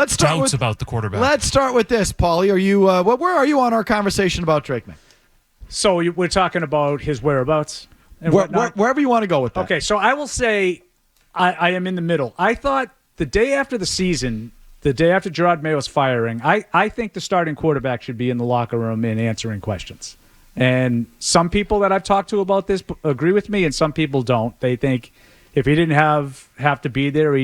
let's start doubts about the quarterback. Let's start with this, Paulie. Are you where are you on our conversation about Drake Maye? So we're talking about his whereabouts? And Wherever you want to go with that. Okay, so I will say I am in the middle. I thought the day after the season, the day after Gerard Mayo's firing, I think the starting quarterback should be in the locker room and answering questions. And some people that I've talked to about this agree with me, and some people don't. They think if he didn't have to be there,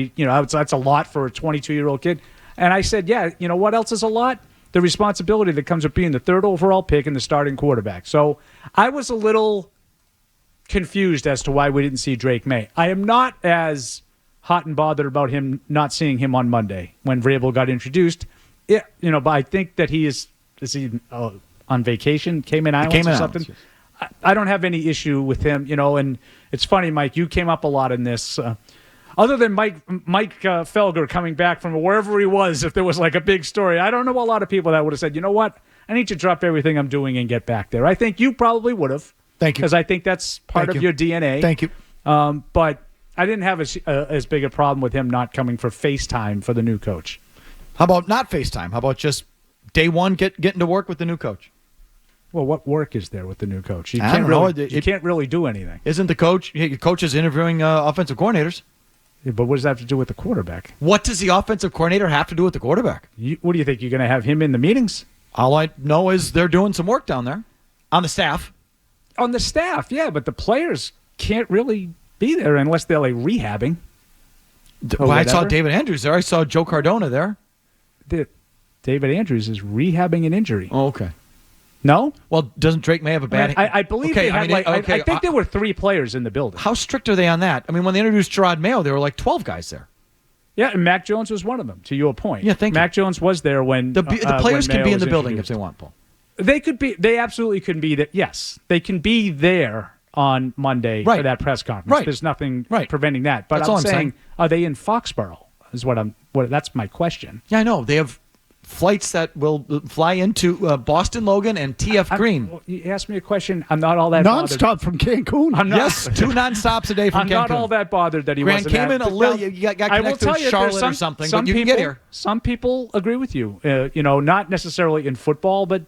that's a lot for a 22-year-old kid. And I said, yeah, you know what else is a lot? The responsibility that comes with being the third overall pick and the starting quarterback. So I was a little confused as to why we didn't see Drake Maye. I am not as hot and bothered about him not seeing him on Monday when Vrabel got introduced. Yeah, but I think that is he on vacation, Cayman Islands or something? Yes. I don't have any issue with him, and it's funny, Mike, you came up a lot in this. Other than Mike Felger coming back from wherever he was, if there was like a big story, I don't know a lot of people that would have said, you know what, I need to drop everything I'm doing and get back there. I think you probably would have. Thank you. Because I think that's part of your DNA. Thank you. But I didn't have as big a problem with him not coming for FaceTime for the new coach. How about not FaceTime? How about just day one getting to work with the new coach? Well, what work is there with the new coach? You I can't don't know. really, you can't really do anything. Isn't the coach? Your coach is interviewing offensive coordinators. Yeah, but what does that have to do with the quarterback? What does the offensive coordinator have to do with the quarterback? What do you think? You're going to have him in the meetings? All I know is they're doing some work down there on the staff. On the staff, yeah, but the players can't really be there unless they're like rehabbing. Well, I saw David Andrews there. I saw Joe Cardona there. David Andrews is rehabbing an injury. Oh, okay. No? Well, doesn't Drake Maye have a bad... I believe they had I think there were 3 players in the building. How strict are they on that? I mean, when they introduced Gerard Mayo, there were like 12 guys there. Yeah, and Mac Jones was one of them, to your point. Yeah, thank you. Mac Jones was there when the players can be in the building introduced. if they want, Paul. They could be. They absolutely can be there. Yes, they can be there on Monday for that press conference. Right. There's nothing preventing that. But That's all I'm saying. Are they in Foxborough? Is that's my question. Yeah, I know. They have flights that will fly into Boston Logan and TF Green. Well, you asked me a question. I'm not all that non-stop from Cancun. Yes, 2 non-stops a day from Cancun. I'm not all that bothered that he Grand wasn't Cayman, you got connected to Charlotte or something, but you can get here. Some people agree with you. Not necessarily in football, but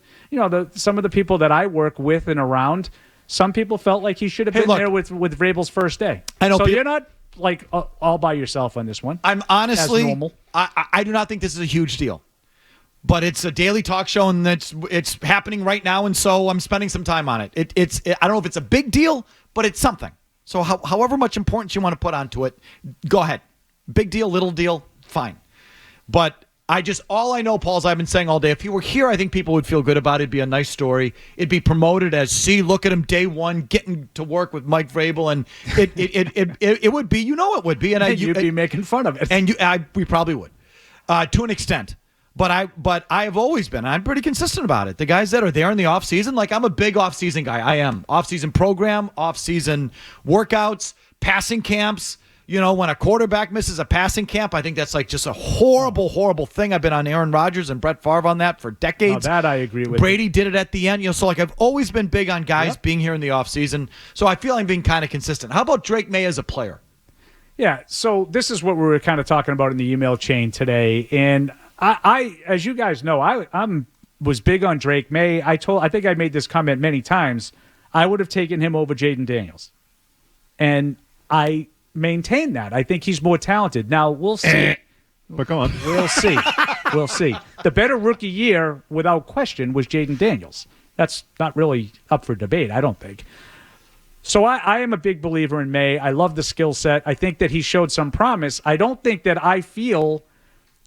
some of the people that I work with and around, some people felt like he should have been there with Vrabel's first day. I know. So you're not like all by yourself on this one. I'm honestly, as normal. I do not think this is a huge deal. But it's a daily talk show, and it's happening right now, and so I'm spending some time on it. I don't know if it's a big deal, but it's something. So however much importance you want to put onto it, go ahead. Big deal, little deal, fine. But all I know, Paul, as I've been saying all day, if he were here, I think people would feel good about it. It'd be a nice story. It'd be promoted as, see, look at him day one, getting to work with Mike Vrabel, and it would be, it would be. And you'd be making fun of it. And we probably would, to an extent. But I have always been, and I'm pretty consistent about it. The guys that are there in the offseason, like I'm a big offseason guy. I am. Offseason program, offseason workouts, passing camps. When a quarterback misses a passing camp, I think that's like just a horrible, horrible thing. I've been on Aaron Rodgers and Brett Favre on that for decades. That I agree with. Brady did it at the end. So like I've always been big on guys being here in the offseason. So I feel I'm being kind of consistent. How about Drake Maye as a player? Yeah, so this is what we were kind of talking about in the email chain today. And I as you guys know, I was big on Drake Maye. I think I made this comment many times. I would have taken him over Jaden Daniels. And I maintain that. I think he's more talented. Now, we'll see. But go on. We'll see. We'll see. The better rookie year, without question, was Jaden Daniels. That's not really up for debate, I don't think. So I am a big believer in Maye. I love the skill set. I think that he showed some promise. I don't think that I feel,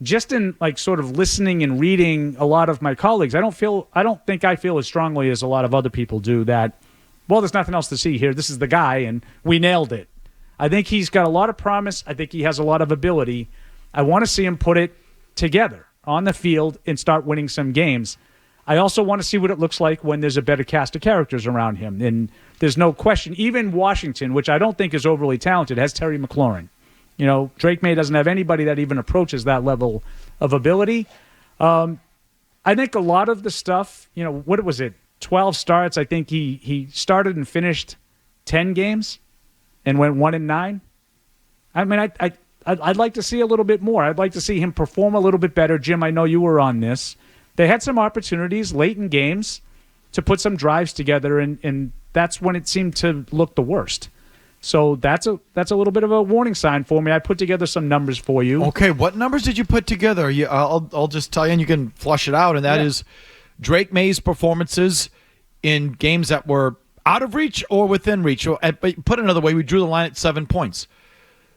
just in like sort of listening and reading a lot of my colleagues, I don't think I feel as strongly as a lot of other people do that, well, there's nothing else to see here. This is the guy, and we nailed it. I think he's got a lot of promise. I think he has a lot of ability. I want to see him put it together on the field and start winning some games. I also want to see what it looks like when there's a better cast of characters around him. And there's no question, even Washington, which I don't think is overly talented, has Terry McLaurin. Drake Maye doesn't have anybody that even approaches that level of ability. I think a lot of the stuff, what was it, 12 starts. I think he started and finished 10 games and went 1-9. I mean, I'd like to see a little bit more. I'd like to see him perform a little bit better. Jim, I know you were on this. They had some opportunities late in games to put some drives together, and that's when it seemed to look the worst. So that's a little bit of a warning sign for me. I put together some numbers for you. Okay, what numbers did you put together? I'll just tell you, and you can flush it out, and that is Drake Maye's performances in games that were out of reach or within reach. But put it another way, we drew the line at 7 points.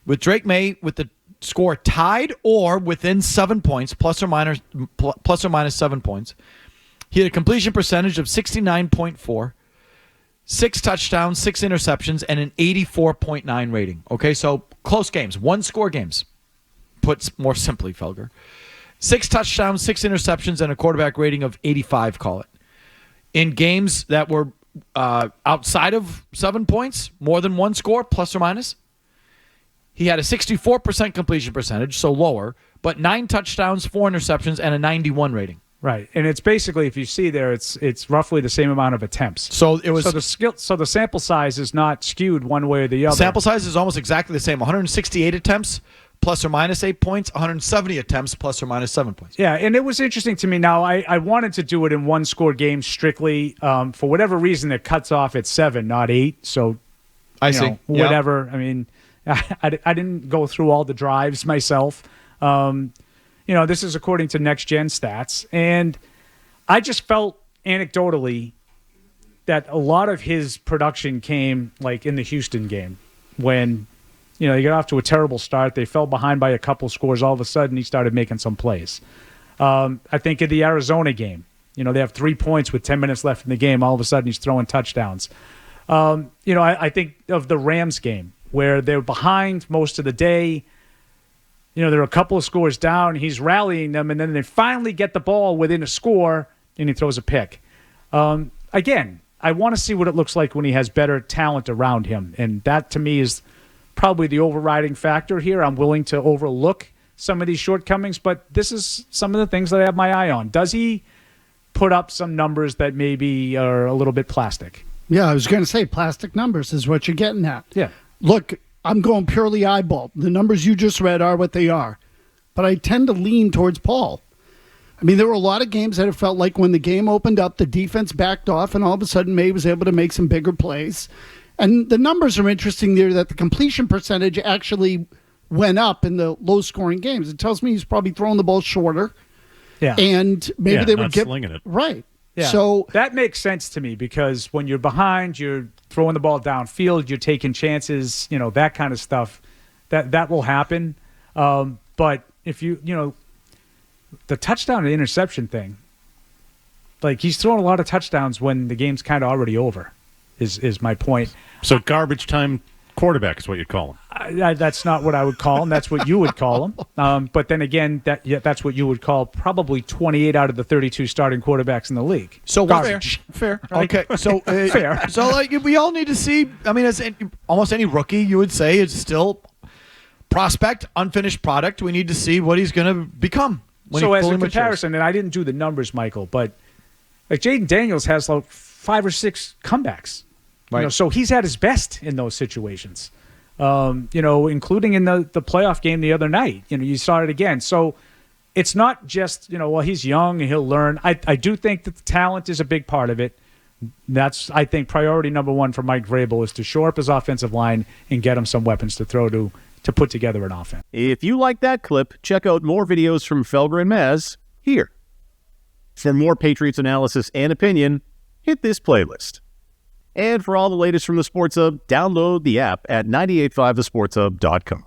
With Drake Maye, with the score tied or within 7 points, plus or minus 7 points, he had a completion percentage of 69.4, 6 touchdowns, 6 interceptions, and an 84.9 rating. Okay, so close games, one-score games. Put more simply, Felger. 6 touchdowns, 6 interceptions, and a quarterback rating of 85, call it. In games that were outside of 7 points, more than one score, plus or minus, he had a 64% completion percentage, so lower, but 9 touchdowns, 4 interceptions, and a 91 rating. Right, and it's basically, if you see there, it's roughly the same amount of attempts. So it was so the sample size is not skewed one way or the other. Sample size is almost exactly the same. 168 attempts, plus or minus 8 points. 170 attempts, plus or minus 7 points. Yeah, and it was interesting to me. Now, I wanted to do it in one-score games strictly. For whatever reason, it cuts off at 7, not 8. So, I see. Whatever. Yep. I mean, I didn't go through all the drives myself. This is according to NextGen Stats. And I just felt anecdotally that a lot of his production came like in the Houston game when, they got off to a terrible start. They fell behind by a couple scores. All of a sudden, he started making some plays. I think in the Arizona game, they have 3 points with 10 minutes left in the game. All of a sudden, he's throwing touchdowns. I think of the Rams game where they're behind most of the day. They're a couple of scores down. He's rallying them, and then they finally get the ball within a score, and he throws a pick. Again, I want to see what it looks like when he has better talent around him, and that, to me, is probably the overriding factor here. I'm willing to overlook some of these shortcomings, but this is some of the things that I have my eye on. Does he put up some numbers that maybe are a little bit plastic? Yeah, I was going to say plastic numbers is what you're getting at. Yeah. Look, I'm going purely eyeball. The numbers you just read are what they are. But I tend to lean towards Paul. I mean, there were a lot of games that it felt like when the game opened up, the defense backed off, and all of a sudden May was able to make some bigger plays. And the numbers are interesting there that the completion percentage actually went up in the low-scoring games. It tells me he's probably throwing the ball shorter. Yeah. And maybe they would get slinging it. Right. Yeah. So that makes sense to me because when you're behind, you're throwing the ball downfield, you're taking chances, that kind of stuff. That will happen. But if the touchdown and interception thing, like he's throwing a lot of touchdowns when the game's kind of already over, is my point. So garbage time quarterback is what you'd call him. That's not what I would call him. That's what you would call him. But then again, that's what you would call probably 28 out of the 32 starting quarterbacks in the league. So garbage. Fair. Okay. So Fair. So we all need to see. I mean, as almost any rookie, you would say is still prospect, unfinished product. We need to see what he's going to become. So as a comparison, and I didn't do the numbers, Michael, but like Jaden Daniels has like 5 or 6 comebacks. Right. So he's at his best in those situations. Including in the playoff game the other night. You saw it again. So it's not just, he's young and he'll learn. I do think that the talent is a big part of it. That's, I think, priority number 1 for Mike Vrabel is to shore up his offensive line and get him some weapons to throw to put together an offense. If you like that clip, check out more videos from Felger and Mazz here. For more Patriots analysis and opinion, hit this playlist. And for all the latest from the Sports Hub, download the app at 985thesportshub.com.